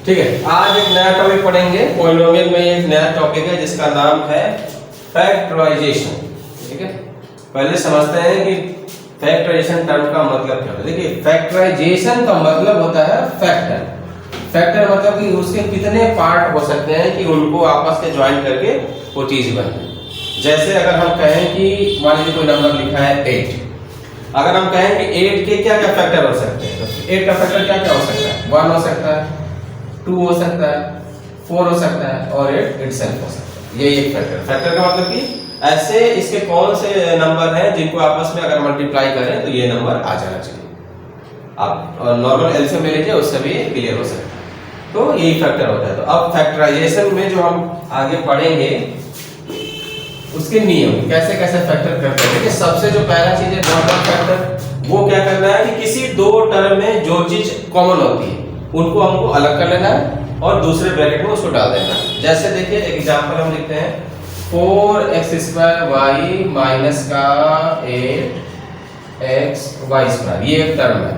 ठीक है, आज एक नया टॉपिक पढ़ेंगे। पॉलिनोमियल में एक नया टॉपिक है जिसका नाम है फैक्टराइजेशन। ठीक है, पहले समझते हैं कि फैक्टराइजेशन टर्म का मतलब क्या है। देखिए, फैक्टराइजेशन का मतलब होता है फैक्टर। फैक्टर मतलब कि उसके कितने पार्ट हो सकते हैं कि उनको आपस में ज्वाइन करके वो चीज बने। जैसे अगर हम कहें कि मान लीजिए कोई नंबर लिखा है 8, अगर हम कहें कि 8 के क्या क्या फैक्टर हो सकते हैं, तो 8 का फैक्टर क्या क्या हो सकता है? 1 हो सकता है, 2 हो सकता है, 4 हो सकता है और 8 इटसेल्फ हो सकता है। ये एक फैक्टर। फैक्टर का मतलब कि ऐसे इसके कौन से नंबर हैं जिनको आपस में अगर मल्टीप्लाई करें तो ये नंबर आ जाना चाहिए। आप नॉर्मल एलसीएम ले लीजिए, उससे भी क्लियर हो सकता है। तो यही फैक्टर होता है। तो अब फैक्टराइजेशन में जो हम आगे पढ़ेंगे उसके नियम, कैसे कैसे फैक्टर करते हैं। देखिए, सबसे जो पहला चीज है नॉर्मल फैक्टर, वो क्या करना है कि किसी दो टर्म में जो चीज कॉमन होती है उनको हमको अलग कर लेना है और दूसरे ब्रैकेट में उसको डाल देना है। जैसे देखिए, एक एग्जांपल हम लिखते हैं 4x² माइनस का 8xy²। ये एक टर्म है,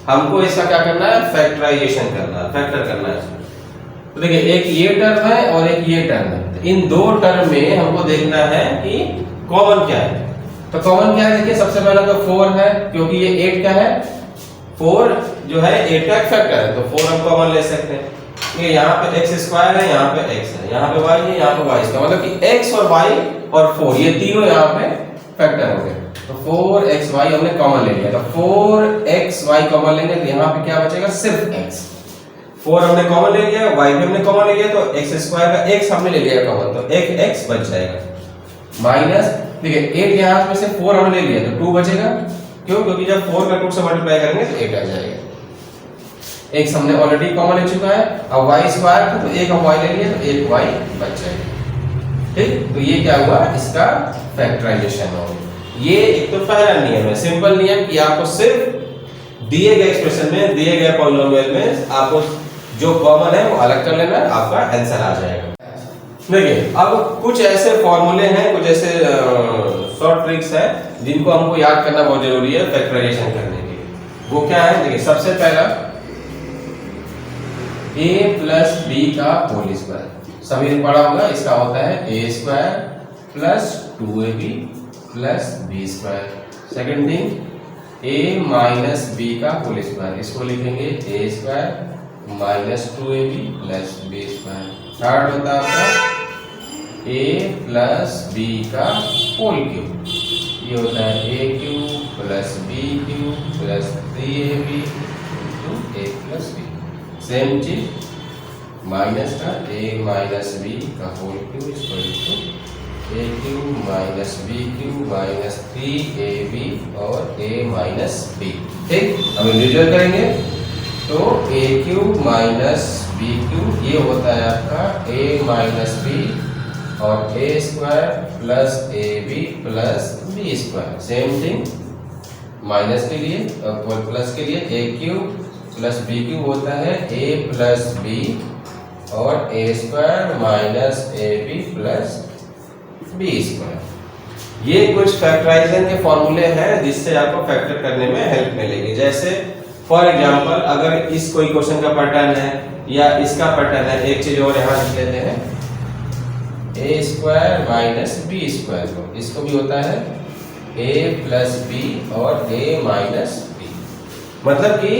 हमको इसका क्या करना है? फैक्टराइजेशन करना है, फैक्टर करना है। तो देखिए, एक ये टर्म है और एक ये टर्म है। तो इन दो टर्म में हमको देखना है कि कॉमन क्या है। तो कॉमन क्या है? देखिए, सबसे पहला तो 4 है, क्योंकि ये 8 का है। 4 जो है 8 का फैक्टर है, तो 4 हम कॉमन ले सकते हैं। ये यहाँ पे x² है, यहाँ पे x है, यहाँ पे y है, यहाँ पे y। इसका मतलब कि x और y और 4 ये तीनों यहाँ पे फैक्टर हो गए। तो 4xy हमने कॉमन ले लिया। तो 4xy कॉमन लेंगे तो यहाँ पे क्या बचेगा? सिर्फ x। 4 हमने कॉमन ले लिया, y भी हमने कॉमन ले लिया, तो x² का x हमने ले लिया कॉमन, तो एक x बच जाएगा। माइनस देखिए 8 यहाँ में से 4 हमने ले लिया तो 2 बचेगा। क्यों? क्योंकि जब 4 का 2 से मल्टीप्लाई करेंगे तो 8 आ जाएगा। x हमने ऑलरेडी कॉमन ले चुका है। अब y² था तो एक हम y ले लिए तो एक y बच जाएगा। ठीक, तो ये क्या हुआ? इसका फैक्टराइजेशन हो गया। ये एक तो पहला नियम है, सिंपल नियम कि आपको सिर्फ दिए गए एक्सप्रेशन में, दिए गए पॉलिनोमियल में आपको जो कॉमन है वो अलग कर लेना है, आपका आंसर आ जाएगा। देखिए, अब कुछ ऐसे फॉर्मूले हैं, कुछ ऐसे शॉर्ट ट्रिक्स हैं जिनको हमको याद करना बहुत जरूरी है फैक्टराइजेशन करने के लिए। वो क्या है? देखिए, सबसे पहला a प्लस b का होल स्क्वायर। सभी ने पढ़ा होगा, इसका होता है a² plus 2ab plus b²। Second thing a minus b का होल स्क्वायर, इसको लिखेंगे a² minus 2ab plus b²। Third होता है आपका a प्लस b का होल क्यूब, ये होता है a³ plus b³ plus 3ab into a plus b। Same चीज माइनस का a माइनस b का whole cube equal to a³ minus b³ minus 3ab और a माइनस b। ठीक, अब इंडिविजुअल करेंगे तो a³ माइनस b³ ये होता है आपका a माइनस b और a² plus ab plus b²। Same thing minus के लिए और प्लस के लिए a³ प्लस b³ होता है a प्लस b और a² minus ab plus b²। ये कुछ फैक्टराइजेशन के फॉर्मूले हैं जिससे आपको फैक्टर करने में हेल्प मिलेगी। जैसे फॉर एग्जांपल, अगर इस कोई क्वेश्चन का पैटर्न है या इसका पैटर्न है, एक चीज और यहाँ लिख लेते हैं a² माइनस b², को इसको भी होता है a प्लस b और a माइनस b। मतलब कि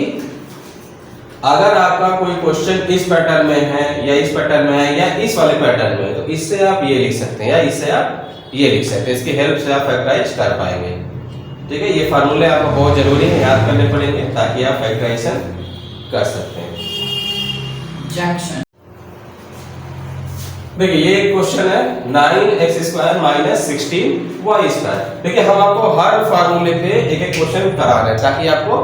अगर आपका कोई क्वेश्चन इस पैटर्न में है या इस पैटर्न में है या इस वाले पैटर्न में है, तो इससे आप ये लिख सकते हैं या इससे आप ये लिख सकते हैं। इसकी हेल्प से आप फैक्टराइज कर पाएंगे। ठीक है, ये फार्मूले आपको बहुत जरूरी है, याद करने पड़ेंगे ताकि आप फैक्टराइजेशन कर सकते हैं। देखिए, ये एक क्वेश्चन है 9x² माइनस 16y²। देखिए, हम आपको हर फार्मूले पे एक एक क्वेश्चन करा रहे हैं ताकि आपको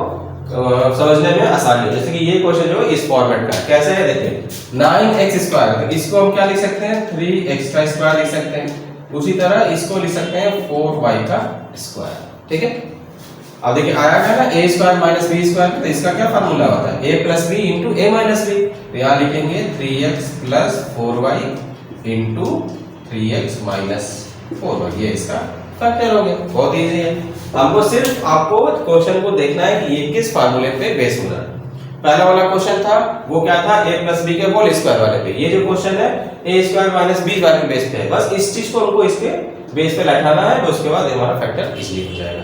समझने में आसानी हो। जैसे कि ये क्वेश्चन जो इस फॉर्मेट का कैसे है, देखिए 9x², इसको हम क्या लिख सकते हैं? 3x² लिख सकते हैं। उसी तरह इसको लिख सकते हैं 4y²। ठीक है, अब देखिए आया क्या ना a² माइनस b², तो इसका क्या फार्मूला होता है? a plus b into a minus b। तो यहाँ लिखेंगे 3x plus 4y into 3x minus 4y। ये इसका फैक्टर हो गया। बहुत इजी है, हमको सिर्फ आपको क्वेश्चन को देखना है कि ये किस फार्मूले पे बेस हो रहा है। पहला वाला क्वेश्चन था वो क्या था, a प्लस बी के होल स्क्वायर वाले पे। ये जो क्वेश्चन है a स्क्वायर माइनस बी वाले बेस पे है। बस इस चीज को हमको इसके बेस पे बैठाना है, तो उसके बाद हमारा फैक्टर इजीली हो जाएगा।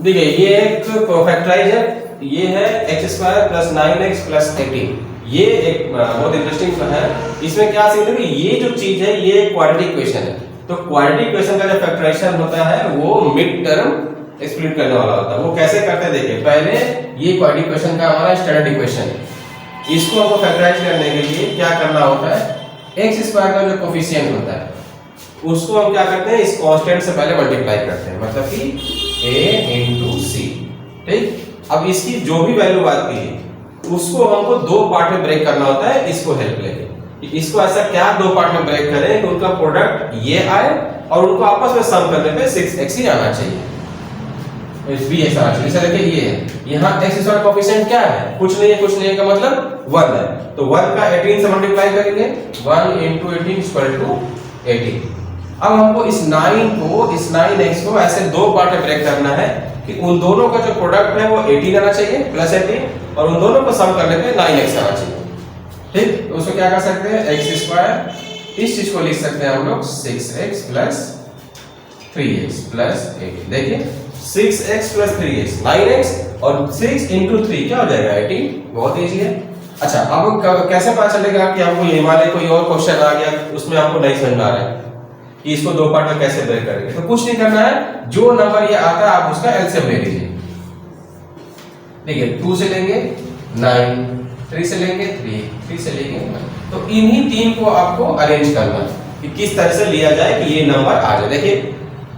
देखिए ये एक फैक्टराइज है, ये है x square plus 9x plus 18। ये एक बहुत इंटरेस्टिंग है। इसमें क्या सीखते हैं कि ये जो चीज है ये क्वाड्रेटिक इक्वेशन है। तो क्वाड्रेटिक इक्वेशन का जो फैक्टराइजेशन होता है वो मिड टर्म एक्सप्लिट करने वाला होता है। वो कैसे करते हैं देखिए, पहले ये क्वाड्रेटिक इक्वेशन का हमारा स्टैंडर्ड इक्वेशन है। इसको हमको फैक्टराइज करने के लिए क्या करना होता है, x स्क्वायर का जो कोफिशिएंट होता है उसको हम क्या करते हैं, इस कांस्टेंट से पहले मल्टीप्लाई करते हैं, मतलब कि a into c। ठीक, अब इसकी जो भी वैल्यू आती है उसको हमको दो पार्ट में ब्रेक करना होता है, इसको हेल्प लेके। इसको ऐसा क्या दो पार्ट में ब्रेक करें कि उनका प्रोडक्ट ये आए और उनको आपस में सम करने पे 6x ही आना चाहिए, bx आना चाहिए। जैसे देखिए ये है, यहाँ x स्क्वायर कोएफिशिएंट क्या है, कुछ नहीं है का मतलब 1 है। तो 1 का 18 से मल्टीप्लाई करेंगे, 1 into 18 इक्वल टू 18। अब हमको इस 9x को ऐसे दो पार्ट में ब्रेक करना है कि उन दोनों का जो प्रोडक्ट है वो 18 आना चाहिए प्लस 18, और उन दोनों को सम करने पे 9x आना चाहिए। ठीक, तो उसको क्या कर सकते हैं, x स्क्वायर, इस चीज को लिख सकते हैं हम लोग 6x प्लस 3x प्लस 18। देखिए 6x प्लस 3x 9x और 6 into 3 क्या हो जाएगा 18। बहुत इजी है। अच्छा, अब कैसे पता चलेगा कि हमको ये मान कोई और क्वेश्चन आ गया उसमें हमको नहीं समझ में आ रहा है कि इसको दो पार्ट में कैसे ब्रेक करेंगे। तो कुछ नहीं करना है, जो नंबर ये आता है आप उसका एलसीएम ले लीजिए। देखिए 2 से लेंगे 9, 3 से लेंगे 3 से लेंगे 9। तो इन्हीं तीन को आपको अरेंज करना है कि किस तरह से लिया जाए कि ये नंबर आ जाए। देखिए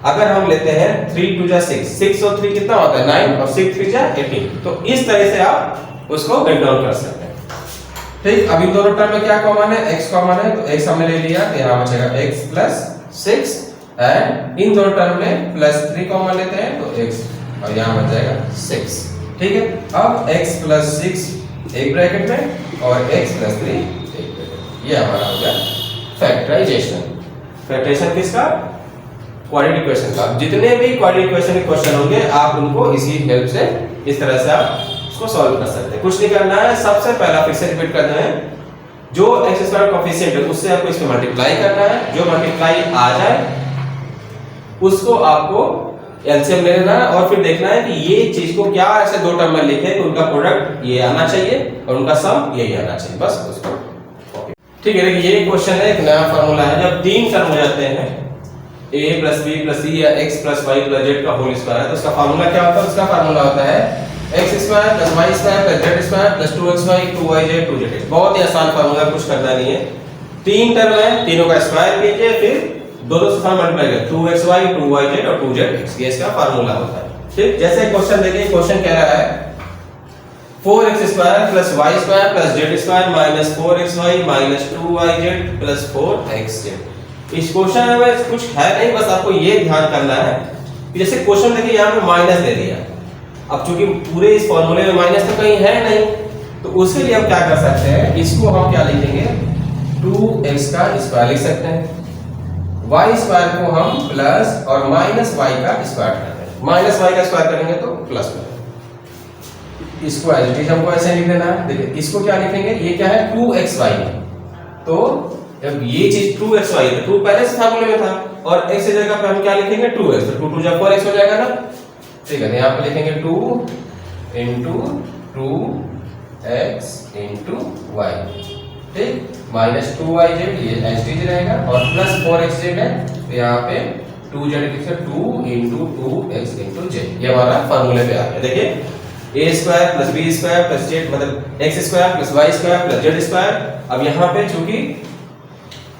अगर हम लेते हैं 3 2 जा 6, 6 और 3 कितना होता है 9, और 6 3 जा 18। तो इस तरह से आप उसको ब्रेक डाउन कर सकते हैं। ठीक, अब इन दोनों टर्म में क्या कॉमन है, x कॉमन है, तो x हमने ले लिया, तो यहाँ बचेगा x प्लस 6, एंड इन दोनों टर्म में प्लस 3 कॉमन लेते हैं तो x, और यहाँ बच जाएगा 6। ठीक है, अब x प्लस 6 एक ब्रैकेट में और x प्लस 3 एक ब्रैकेट। ये हमारा हो गया फैक्टराइजेशन। फैक्टराइजेशन किसका, क्वाड्रेटिक इक्वेशन का। जितने भी क्वाड्रेटिक इक्वेशन के क्वेश्चन होंगे आप उनको इसी हेल्प से इस तरह से आप उसको सॉल्व कर सकते हैं। कुछ नहीं करना है, सबसे पहला फिर से रिपीट करना है, जो x स्क्वायर कोएफिशिएंट है उससे आपको इसमें मल्टीप्लाई करना है, जो मल्टीप्लाई आ जाए उसको आपको एलसीएम ले लेना है, और फिर देखना है कि ये चीज को क्या ऐसे दो टर्म में लिखे कि उनका प्रोडक्ट ये आना चाहिए और उनका सम यही आना चाहिए, बस उसको कॉपी। ठीक है, देखिए ये क्वेश्चन है, एक नया फार्मूला है। जब तीन टर्म हो जाते हैं a plus b plus c या x plus y plus z का होल स्क्वायर है, तो उसका फार्मूला क्या होता है, उसका फार्मूला होता है x square plus y square plus z square plus 2xy 2yz 2zx। बहुत ही आसान फार्मूला, कुछ करना नहीं है। तीन टर्म है, तीनों का स्क्वायर कीजिए, फिर दोनों से मल्टीप्लाई करिए, 2xy 2yz और 2zx। ये इसका फार्मूला होता है। ठीक, जैसे क्वेश्चन देखिए, क्वेश्चन कह रहा है 4x square plus y square plus z square minus 4xy minus 2yz plus 4xz। इस क्वेश्चन में कुछ है नहीं, बस आपको ये ध्यान करना है कि जैसे क्वेश्चन देखिए यहाँ पे माइनस दे दिया, अब चूंकि पूरे इस फॉर्मूले में माइनस तो कहीं है नहीं, तो उसके लिए हम क्या कर सकते हैं, इसको हम क्या लिखेंगे 2x का स्क्वायर लिख सकते हैं, y स्क्वायर को हम प्लस और माइनस y का स्क्वायर करते हैं। माइनस y का स्क्वायर करेंगे तो प्लस में, इसको एज इट इज हमको ऐसे लिख देना है। देखिए इसको क्या लिखेंगे, ये क्या है 2xy, तो जब ये चीज 2xy है, 2 पहले से फार्मूले में था, और x की जगह पे हम क्या लिखेंगे 2x, तो 2 2 जा 4x हो जाएगा ना। ठीक है, यहाँ पे लिखेंगे 2 into 2x into y। ठीक, माइनस 2yz ये एज इट इज रहेगा, और प्लस 4xz है, तो यहाँ पे 2z लिखिए 2 into 2x into z। ये हमारा फार्मूले पे आ गया। देखिए a square plus b square plus z, मतलब x square plus y square plus z square. अब यहाँ पे चूंकि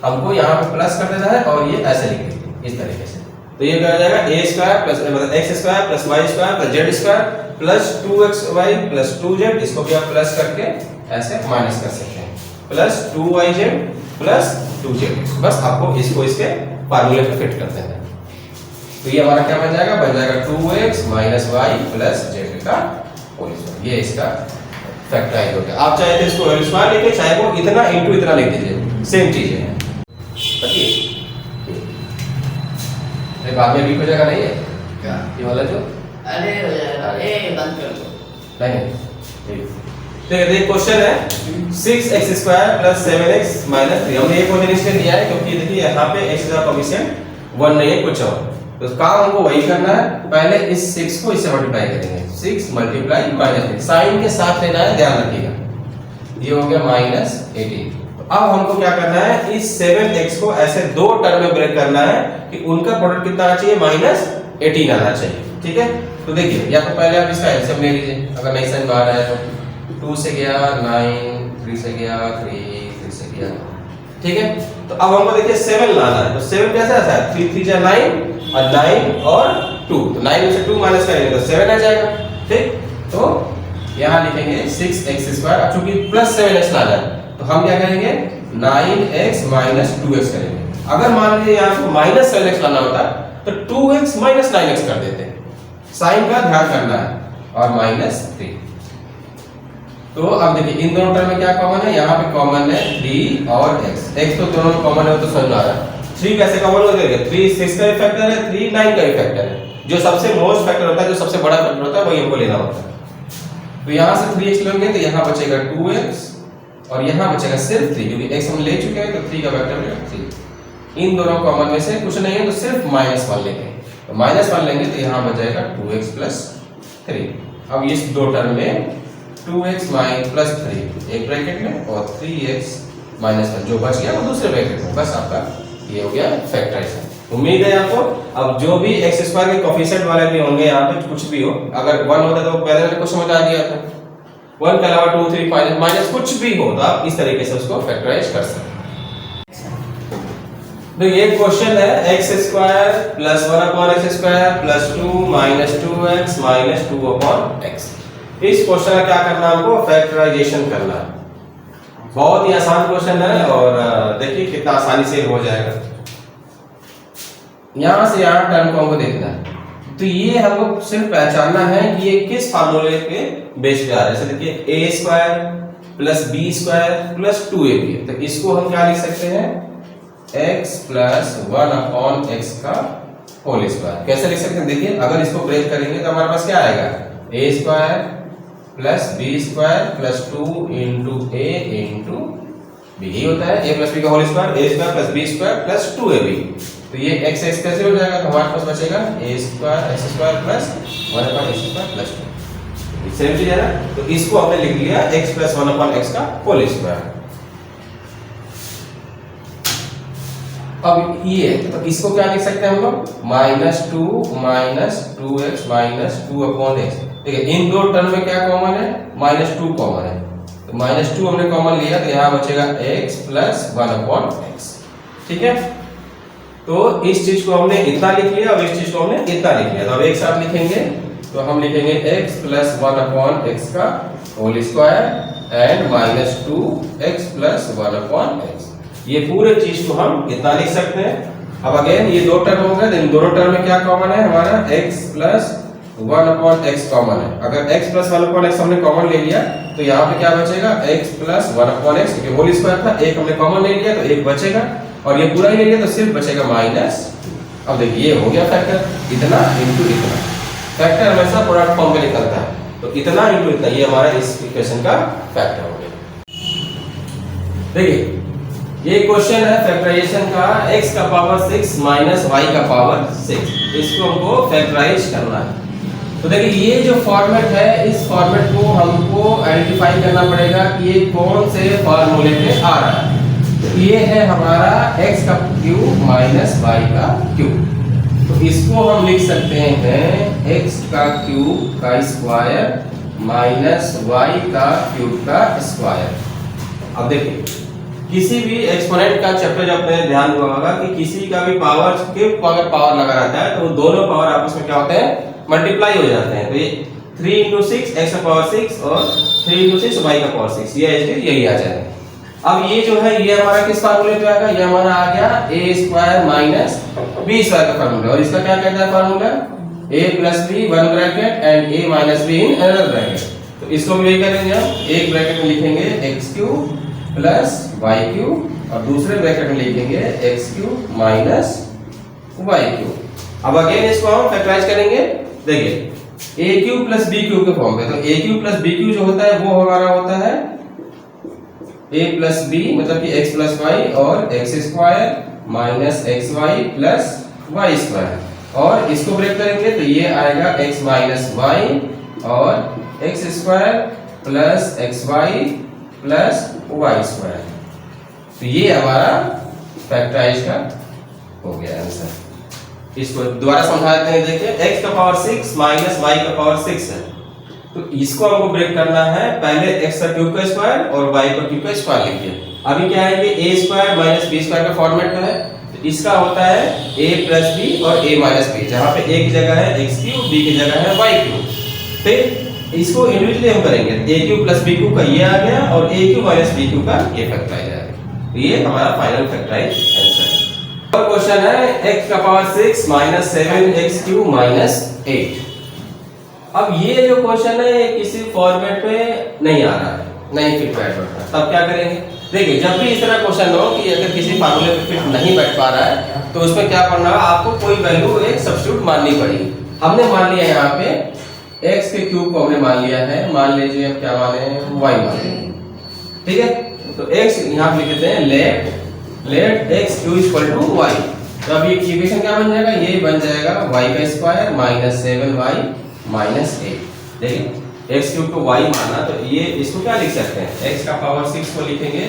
हमको यहाँ पे प्लस कर देना है और ये ऐसे लिख देंगे इस तरीके से, तो ये क्या हो जाएगा a स्क्वायर प्लस मतलब x square plus y square plus z square plus 2xy plus 2z। इसको भी आप प्लस करके ऐसे माइनस कर सकते हैं, प्लस 2yz प्लस 2z। बस आपको इसको इसके फार्मूले पे फिट कर देना है। तो ये हमारा क्या बन जाएगा, बन जाएगा 2x minus y plus z का होल स्क्वायर। ये इसका फैक्टराइज हो गया। आप चाहे तो इसको होल स्क्वायर लिखिए, चाहे वो इतना इनटू इतना लिख दीजिए, सेम चीज है। बाद में वीक हो जाएगा, नहीं है क्या ये वाला जो, अरे हो जाएगा, ए बंद कर दो। नहीं देखिए क्वेश्चन है 6x square plus 7x minus 3। हमने एक क्वेश्चन इसलिए लिया है क्योंकि देखिए यहाँ पे x का कोएफिशिएंट 1 नहीं है कुछ और, तो काम हमको वही करना है। पहले इस 6 को इससे मल्टीप्लाई करेंगे, 6 मल्टीप्लाई माइनस साइन के साथ लेना है, ध्यान रखिएगा। ये हो गया माइनस 18। तो अब हमको क्या करना है, इस 7x को ऐसे दो टर्म में ब्रेक करना है कि उनका प्रोडक्ट कितना आना चाहिए, माइनस 18 आना चाहिए। ठीक है, तो देखिए या तो पहले आप इसका एलसीएम ले लीजिए, अगर नहीं समझ में आ रहा है तो 2 से गया 9, 3 से गया 3 से गया। ठीक है, तो अब हमको देखिए 7 लाना है, तो 7 कैसे आता है, 3 3 जा 9 और 9 और 2, तो 9 में से 2 माइनस करेंगे तो 7 आ जाएगा। ठीक, तो यहाँ लिखेंगे 6x स्क्वायर। अब चूंकि प्लस 7x लाना है तो हम क्या करेंगे, 9x माइनस 2x करेंगे। अगर मान लीजिए यहाँ पे माइनस 7x लाना होता तो 2x माइनस 9x कर देते, साइन का ध्यान करना है, और माइनस 3। तो अब देखिए इन दोनों टर्म में क्या कॉमन है, यहाँ पे कॉमन है 3 और x। x तो दोनों में कॉमन है तो समझ आ रहा है। 3 कैसे कॉमन हो जाएगा, 3 6 का भी फैक्टर है, 3 9 का भी फैक्टर है। जो सबसे मोस्ट फैक्टर होता है, जो सबसे बड़ा फैक्टर होता है, वही हमको लेना होता है। तो यहाँ से 3x लेंगे तो यहाँ बचेगा 2x और यहाँ बचेगा सिर्फ 3, क्योंकि x हम ले चुके हैं तो 3 का फैक्टर है 3। इन दोनों कॉमन में से कुछ नहीं है तो सिर्फ -1 लेंगे, तो -1 लेंगे तो यहाँ बच जाएगा 2x प्लस 3। अब इस दो टर्म में 2x प्लस 3 एक ब्रैकेट में और 3x माइनस 1 जो बच गया वो दूसरे ब्रैकेट में। बस आपका ये हो गया फैक्टराइजेशन। उम्मीद है आपको अब जो भी x स्क्वायर के कोएफिशिएंट वाले भी होंगे यहाँ पे, कुछ भी हो, अगर 1 होता तो पहले वाले को समझ आ गया था। 1 के अलावा 2 3 5 माइनस कुछ भी हो तो आप इस तरीके से उसको फैक्टराइज कर सकते हैं। तो ये क्वेश्चन है x square plus 1 upon x square plus 2 minus 2x minus 2 upon x। इस क्वेश्चन का क्या करना है, हमको फैक्टराइजेशन करना है। बहुत ही आसान क्वेश्चन है और देखिए कितना आसानी से हो जाएगा। यहां से यहां टर्म को हमको देखना है, तो ये हमको सिर्फ पहचानना है कि ये किस फार्मूले के बेस पे आ रहा है। जैसे देखिए a square plus b square plus 2ab है, तो इसको हम क्या लिख सकते हैं, x प्लस 1 अपॉन x का होल स्क्वायर। कैसे लिख सकते हैं, देखिए अगर इसको ब्रेक करेंगे तो हमारे पास क्या आएगा, a square plus b square plus 2 into a into b। यही होता है a प्लस b का whole square, a square plus b square plus 2ab। तो ये x x कैसे हो जाएगा, तो हमारे पास बचेगा a square x square plus 1 upon x square plus 2। Same चीज है ना, तो इसको हमने लिख लिया x प्लस 1 अपॉन x का होल स्क्वायर। अब ये तो इसको क्या लिख सकते हैं हम लोग, -2 minus 2x minus 2 upon x। देखिए इन दो टर्म में क्या कॉमन है, -2 कॉमन है, तो -2 हमने कॉमन लिया तो यहाँ बचेगा x प्लस 1 अपॉन x। ठीक है, तो इस चीज को हमने इतना लिख लिया और इस चीज को हमने इतना लिख लिया। तो अब एक साथ लिखेंगे तो हम लिखेंगे x प्लस 1 अपॉन x का whole square and -2x plus 1 upon x। ये पूरे चीज को हम इतना लिख सकते हैं। अब अगेन ये दो टर्म हो गए, इन दोनों टर्म में क्या कॉमन है, हमारा x plus 1 upon x common है। अगर x प्लस 1 अपॉन x हमने कॉमन ले लिया तो यहाँ पे क्या बचेगा, x प्लस 1 अपॉन x, क्योंकि होल स्क्वायर था, एक हमने कॉमन ले लिया तो एक बचेगा, और ये पूरा ही ले लिया तो सिर्फ बचेगा माइनस। अब देखिए ये हो गया फैक्टर, इतना इंटू इतना। फैक्टर हमेशा प्रोडक्ट फॉर्म में निकलता है, तो इतना इंटू इतना, ये हमारा इस इक्वेशन का फैक्टर हो गया। देखिए ये क्वेश्चन है फैक्टराइजेशन का, x का पावर 6 माइनस y का पावर 6, इसको हमको फैक्टराइज करना है। तो देखिए ये जो फॉर्मेट है, इस फॉर्मेट को हमको आइडेंटिफाई करना पड़ेगा कि ये कौन से फॉर्मूले पे आ रहा है। तो ये है हमारा x का क्यूब माइनस y का क्यूब। तो इसको हम लिख सकते हैं x का क्यूब का स्क्वायर माइनस y का क्यूब का स्क्वायर। अब देखिए किसी भी एक्सपोनेंट का चैप्टर जब आपने ध्यान दिया होगा कि किसी का भी पावर के अगर पावर लगा रहता है तो दोनों पावर आपस में क्या होते हैं, मल्टीप्लाई हो जाते हैं। तो ये 3 into 6 x का पावर 6 और 3 into 6 y का पावर 6, ये यही आ जाएगा। अब ये जो है ये हमारा किस फार्मूले पे आएगा, ये हमारा आ गया a square minus b square का फार्मूला। और इसका क्या कहता है formula, a plus b one bracket and a minus b in another bracket. तो इसको हम यही करेंगे, हम एक ब्रैकेट में लिखेंगे x cube plus y cube और दूसरे ब्रैकेट में लिखेंगे x cube minus y cube. अब अगेन इसको हम फैक्टराइज करेंगे। देखिए ए क्यू प्लस बी क्यू के फॉर्म में। तो ए क्यू प्लस बी क्यू जो होता है वो हमारा होता है ए प्लस बी, मतलब कि एक्स प्लस वाई और X square minus X Y plus Y square, और इसको ब्रेक करेंगे तो ये आएगा एक्स माइनस वाई और X square plus X Y plus Y square. तो ये हमारा फैक्टराइज का हो गया आंसर। इसको दोबारा समझाते हैं, देखिए x का पावर 6 माइनस y का पावर 6 है, तो इसको हमको ब्रेक करना है। पहले x का क्यूब का स्क्वायर और y का क्यूब का स्क्वायर लिखिए। अभी क्या है कि a square minus b square का फॉर्मेट में है, तो इसका होता है a प्लस b और a माइनस b, जहां पे a की जगह है x क्यूब, b की जगह है y क्यूब। फिर इसको इंडिविजुअली हम करेंगे, a cube plus b cube का ये आ गया और a cube minus b cube का ये फैक्टराइज आ गया। तो ये हमारा फाइनल फैक्टराइज आंसर है। और क्वेश्चन है x का power 6 minus 7x cube minus 8। अब ये जो क्वेश्चन है ये किसी फॉर्मेट में नहीं आ रहा है, नहीं फिट बैठ रहा है, तब क्या करेंगे? देखिए जब भी इस तरह क्वेश्चन हो कि अगर किसी फार्मूले पे फिट नहीं बैठ पा रहा है तो उसमें क्या करना है, आपको कोई वैल्यू एक सब्स्टिट्यूट माननी पड़ेगी। हमने मान लिया यहाँ पे x के क्यूब को हमने मान लिया है, मान लीजिए अब क्या माने y मान लेंगे, ठीक है। तो x यहाँ पे लिख देते हैं let x cube equal to y। तो अब ये इक्वेशन क्या बन जाएगा, ये बन जाएगा y का स्क्वायर माइनस 7y माइनस 8। देखिए x क्यूब को y माना तो ये इसको क्या लिख सकते हैं, x का पावर 6 को लिखेंगे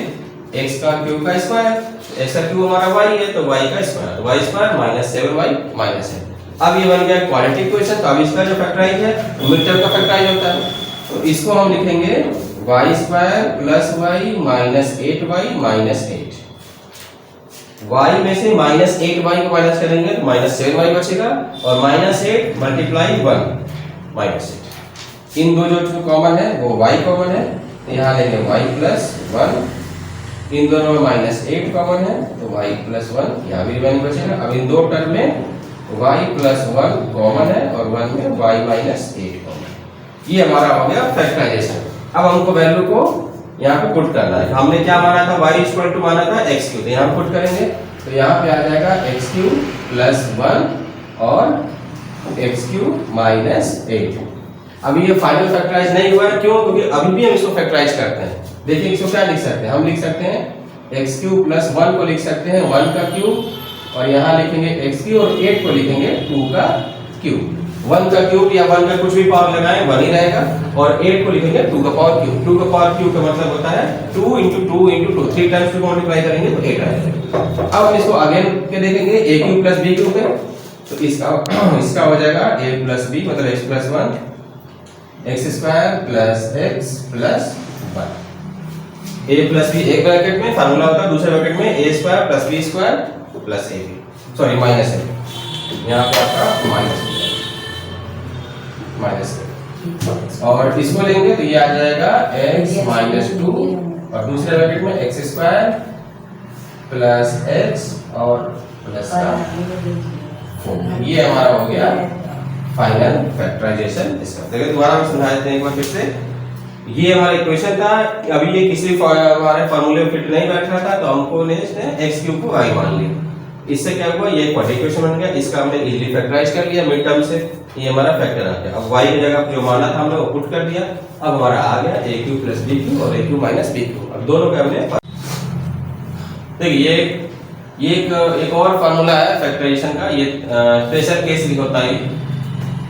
x का क्यूब का स्क्वायर, x का क्यूब हमारा y है तो y का स्क्वायर, तो y square minus 7y minus 8। अब ये बन गया क्वाड्रेटिक इक्वेशन। तो अब इसका जो फैक्टराइज है मिड टर्म का फैक्टराइज होता है, तो इसको हम लिखेंगे y square plus y minus 8y minus 8। y में से माइनस 8y को माइनस करेंगे तो माइनस 7y बचेगा और माइनस 8 मल्टीप्लाई 1 माइनस 8। इन दो जो कॉमन है वो y कॉमन है, तो यहाँ लेंगे y प्लस 1। इन दोनों में माइनस 8 कॉमन है तो y प्लस 1 यहाँ भी रिमेनिंग बचेगा। अब इन दो टर्म में y प्लस 1 कॉमन है और 1 में y माइनस 8 कॉमन। ये हमारा हो गया फैक्टराइजेशन। अब हमको वैल्यू को यहाँ पे पुट करना है। हमने क्या माना था, y इक्वल टू माना था x क्यूब, तो यहाँ पुट करेंगे तो यहाँ पे आ जाएगा x क्यूब प्लस 1 और x क्यूब माइनस 8। अभी ये फाइनल फैक्टराइज नहीं हुआ है, क्यों? क्योंकि अभी भी हम इसको फैक्टराइज करते हैं। देखिए इसको क्या लिख सकते हैं, हम लिख सकते हैं x क्यूब प्लस 1 को लिख सकते हैं 1 का क्यूब, और यहाँ लिखेंगे x क्यूब और 8 को लिखेंगे 2 का क्यूब। 1 का क्यूब या 1 का कुछ भी पावर लगाएं 1 ही रहेगा, और 8 को लिखेंगे 2 का पावर क्यूब। 2 का पावर क्यूब का मतलब होता है 2 into 2 into 2, 3 टाइम्स को मल्टीप्लाई करेंगे तो 8 आएगा। अब हम इसको अगेन के देखेंगे a cube plus b cube है, तो इसका हो जाएगा a प्लस b मतलब x plus 1 x square plus x plus 1। a plus b एक ब्रैकेट में फार्मूला होता है, दूसरे ब्रैकेट में a square plus b square plus ab, sorry minus a, यहाँ पे आपका माइनस, और इसको लेंगे तो ये आ जाएगा x माइनस 2 और दूसरे ब्रैकेट में x स्क्वायर प्लस x और प्लस का 4। ये हमारा हो गया फाइनल फैक्टराइजेशन इसका। देखिए दोबारा हम समझा देते हैं एक बार फिर से। ये हमारा इक्वेशन था, अभी ये किसी हमारे फार्मूले में फिट नहीं बैठ रहा था, तो हमको ने x क्यूब को y मान लिया। इससे क्या हुआ, ये क्वाड्रेटिक इक्वेशन बन गया, इसका हमने इजीली फैक्टराइज कर लिया मिड टर्म से, ये हमारा फैक्टर आ गया। अब y की जगह जो माना था हमने वो पुट कर दिया, अब हमारा आ गया a cube plus b cube और a cube minus b cube. अब दोनों का हमने देखिए ये एक और फार्मूला है फैक्टराइजेशन का, ये प्रेशर केस होता है।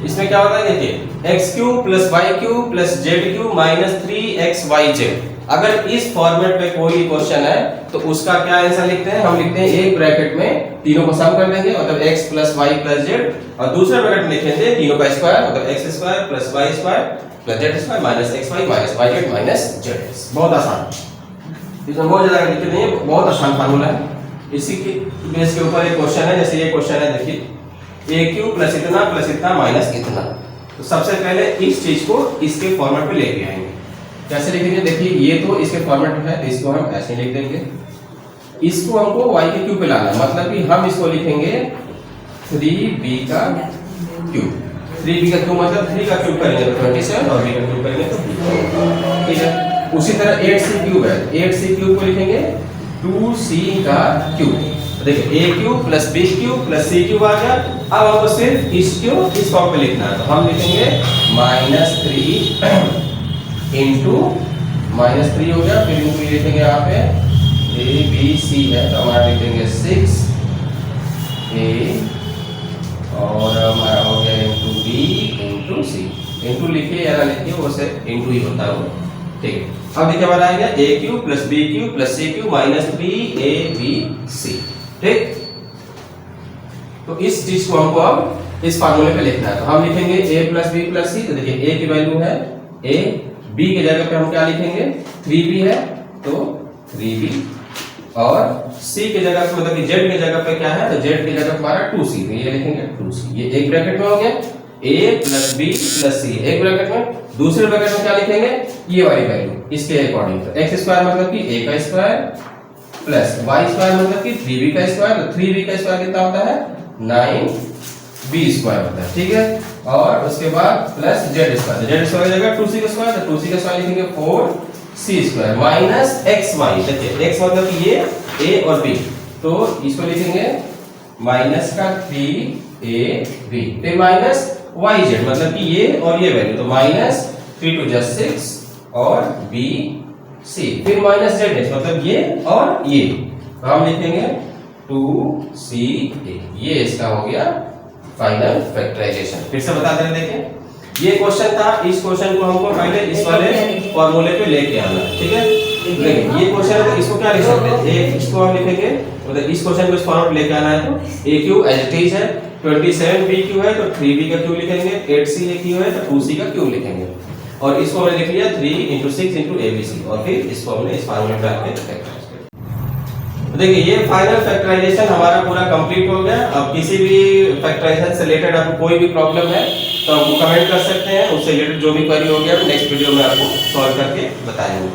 इसमें क्या होता है, देखिए x cube plus y cube plus z cube minus 3xyz। अगर इस फॉर्मेट पे कोई क्वेश्चन है तो उसका क्या आंसर लिखते हैं, हम लिखते हैं एक ब्रैकेट में तीनों को सम कर देंगे मतलब x plus y plus z, और दूसरे ब्रैकेट में लिखेंगे तीनों का स्क्वायर मतलब x square plus y square plus z square minus xy minus yz minus zx। बहुत आसान, इसमें बहुत ज्यादा दिक्कत नहीं है, बहुत आसान फार्मूला है। इसी के बेस के ऊपर एक क्वेश्चन है, जैसे ये क्वेश्चन है, देखिए a क्यूब प्लस इतना माइनस इतना। तो सबसे पहले इस चीज को इसके फॉर्मेट पे लेके आएंगे। कैसे लिखेंगे, देखिए ये तो इसके फॉर्मेट में है, तो इसको हम ऐसे लिख देंगे। इसको हमको y के क्यूब पे लाना है, मतलब कि हम इसको लिखेंगे 3b का क्यूब। 3b का क्यूब मतलब 3 का क्यूब करेंगे तो 27 और b का क्यूब करेंगे तो ठीक है। उसी तरह 8c क्यूब है, 8c क्यूब को लिखेंगे 2c का क्यूब। देखिए a cube plus b cube plus c cube आ गया। अब हमको सिर्फ इसको इस फॉर्म पे लिखना है, तो हम लिखेंगे -3 इंटू -3 हो गया, फिर इनको लिखेंगे यहाँ पे ए बी सी है तो हमारा लिखेंगे 6 ए और हमारा हो गया इंटू बी इंटू सी। इंटू लिखिए या ना लिखिए वो से इंटू ही होता है वो, ठीक है। अब देखिए हमारा आएगा a cube plus b cube plus c cube -3 a b c, ठीक। तो इस चीज को हमको अब इस फार्मूले पे लिखना है, तो हम लिखेंगे a प्लस बी प्लस सी। तो देखिए a की वैल्यू है a, b की जगह पे हम क्या लिखेंगे 3b है तो 3b, और c की जगह पे मतलब कि z की जगह पे क्या है तो z की जगह पे हमारा 2c, तो ये लिखेंगे 2c। ये एक ब्रैकेट में हो गया a प्लस बी प्लस सी एक ब्रैकेट में, दूसरे ब्रैकेट में क्या लिखेंगे ये वाली वैल्यू इसके अकॉर्डिंग, तो x स्क्वायर मतलब कि a का स्क्वायर प्लस y स्क्वायर मतलब कि 3b का स्क्वायर, तो 3b का स्क्वायर कितना होता है 9b स्क्वायर होता है, ठीक है। और उसके बाद plus z square, z square की जगह 2c का स्क्वायर, तो 2c का स्क्वायर लिखेंगे 4c स्क्वायर माइनस xy। देखिए x मतलब कि ये a और b, तो इसको लिखेंगे माइनस का 3ab, फिर माइनस yz मतलब कि ये और ये वैल्यू, तो माइनस 3 2 जा 6 और b c, फिर माइनस z मतलब ये और ये, तो हम लिखेंगे 2ca। ये इसका हो गया फाइनल फैक्टराइजेशन। फिर से बता दें, देखें ये क्वेश्चन था, इस क्वेश्चन को हमको पहले इस वाले फॉर्मूले पे लेके आना है, ठीक है। देखिए ये क्वेश्चन है तो इसको क्या लिख सकते हैं, एक इसको हम लिखेंगे मतलब इस क्वेश्चन को इस फॉर्म पे लेके आना है, तो a cube as it is है, 27b क्यूब है तो 3b का क्यूब लिखेंगे, 8c a क्यूब है तो 2c का क्यूब लिखेंगे, और इसको हमने लिख लिया 3 × 6 × abc, और फिर इसको हमने इस फॉर्मूले पे आके फैक्टराइज कर। देखिए ये फाइनल फैक्टराइजेशन हमारा पूरा कंप्लीट हो गया। अब किसी भी फैक्टराइजेशन से रिलेटेड आपको कोई भी प्रॉब्लम है तो आपको कमेंट कर सकते हैं, उससे रिलेटेड जो भी क्वेरी हो गया नेक्स्ट वीडियो में आपको सॉल्व करके बताएंगे।